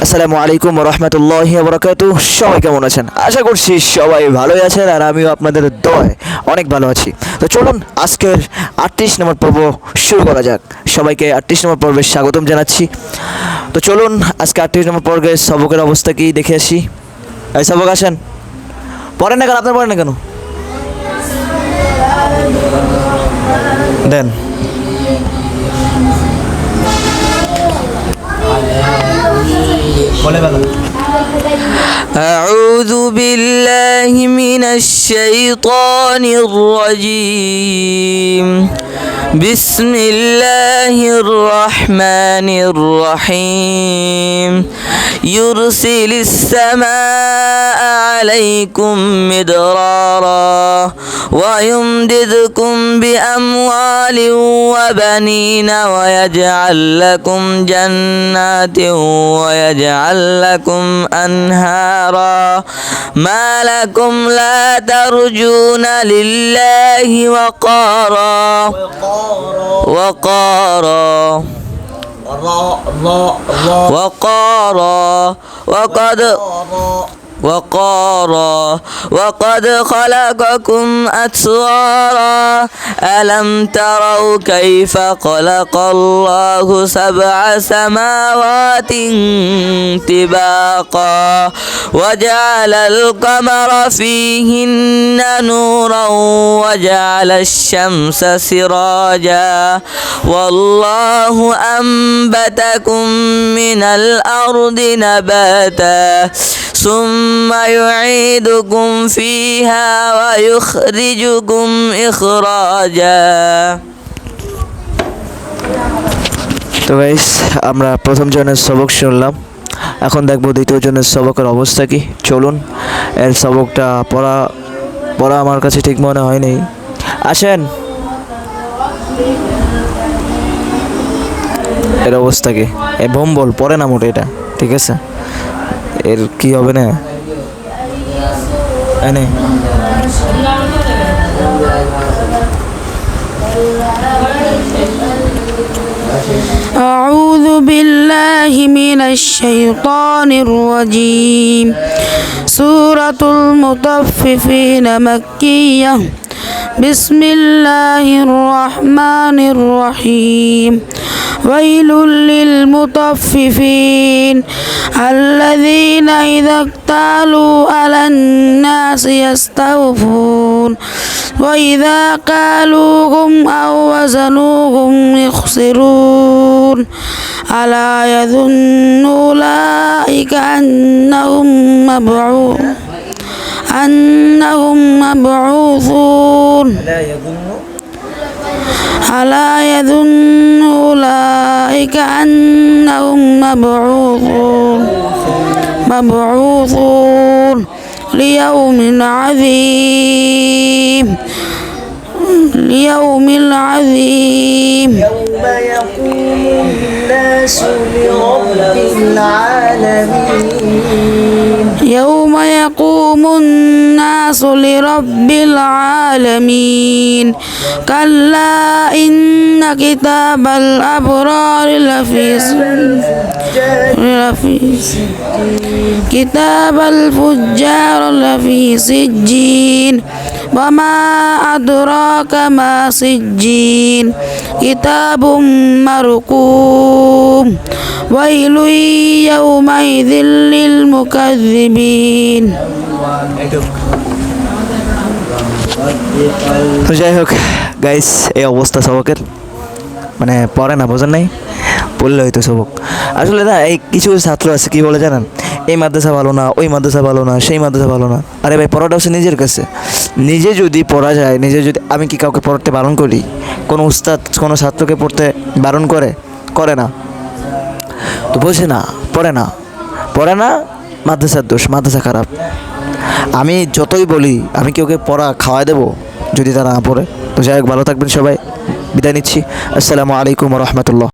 আসসালামু আলাইকুম ওয়া রাহমাতুল্লাহি ওয়া বারাকাতুহু। সবাই কেমন আছেন? আশা করছি সবাই ভালোই আছেন আর আমিও আপনাদের দোয়ায় অনেক ভালো আছি। তো চলুন আজকের 38 নম্বর পর্ব শুরু করা যাক। সবাইকে 38 নম্বর পর্বে স্বাগতম জানাচ্ছি। তো চলুন আজকে 38 নম্বর পর্বের সবকের অবস্থা কি দেখে আসি। এই সবক আসেন। পড়েন না কেন? আপনারা পড়েন না কেন? দেন। أعوذ بالله من الشيطان الرجيم بسم الله الرحمن الرحيم يرسل السماء عليكم مدرارا ويمددكم بأموال وبنين ويجعل لكم جنات ويجعل لكم أنهارا ما لكم لا ترجون لله وقارا وقد خلقكم أطوارا ألم تروا كيف خلق الله سبع سماوات طباقا وجعل القمر فيهن نورا وجعل الشمس سراجا والله أنبتكم من الأرض نباتا ثم يعيدكم فيها ويخرجكم إخراجا। তো গাইস আমরা প্রথম জনের সবক শুনলাম, এখন দেখবো দ্বিতীয় জনের সবকের অবস্থা কি। চলুন এর সবকটা পড়া আমার কাছে ঠিক মনে হয়নি। আসেন, এর অবস্থা কি? এ ভম্বল পড়ে না মোটে, এটা ঠিক আছে, এর কি হবে না এনে। أعوذ بالله من الشيطان الرجيم. سورة المطففين مكية. بسم الله الرحمن الرحيم. ويل للمطففين الذين إذا اكتالوا على الناس يستوفون وإذا قالوهم أو وزنوهم يخسرون ألا يظن أولئك أنهم مبعوثون ألا يظن أولئك أنهم مبعوثون ليوم عظيم. يوم يقوم الناس لرب العالمين. يوم يقوم الناس لرب العالمين. كلا إن كتاب الأبرار كتاب الفجار لفي سجين وما أدراك ما سجين كتاب مرقوم ويل يومئذ للمكذبين. তো যাই হোক গাইস, এই অবস্থা সবকের, মানে পড়ে না, বোঝেন নাই, পড়লে হয়তো সবক। আসলে না, এই কিছু ছাত্র আছে কি বলে জানেন, এই মাদ্রাসা ভালো না, ওই মাদ্রাসা ভালো না, সেই মাদ্রাসা ভালো না। আরে ভাই, পড়াটা হচ্ছে নিজের কাছে। নিজে যদি পড়া যায়, আমি কি কাউকে পড়তে বারণ করি? কোনো উস্তাদ কোনো ছাত্রকে পড়তে বারণ করে না? তো বোঝে না, পড়ে না, মাদ্রাসার দোষ, মাদ্রাসা খারাপ। আমি যতই বলি, আমি কি ওকে পড়া খাওয়াই দেবো যদি তারা না পড়ে? তো যাই হোক, ভালো থাকবেন সবাই, বিদায় নিচ্ছি। আসসালামু আলাইকুম ওয়া রাহমাতুল্লাহ।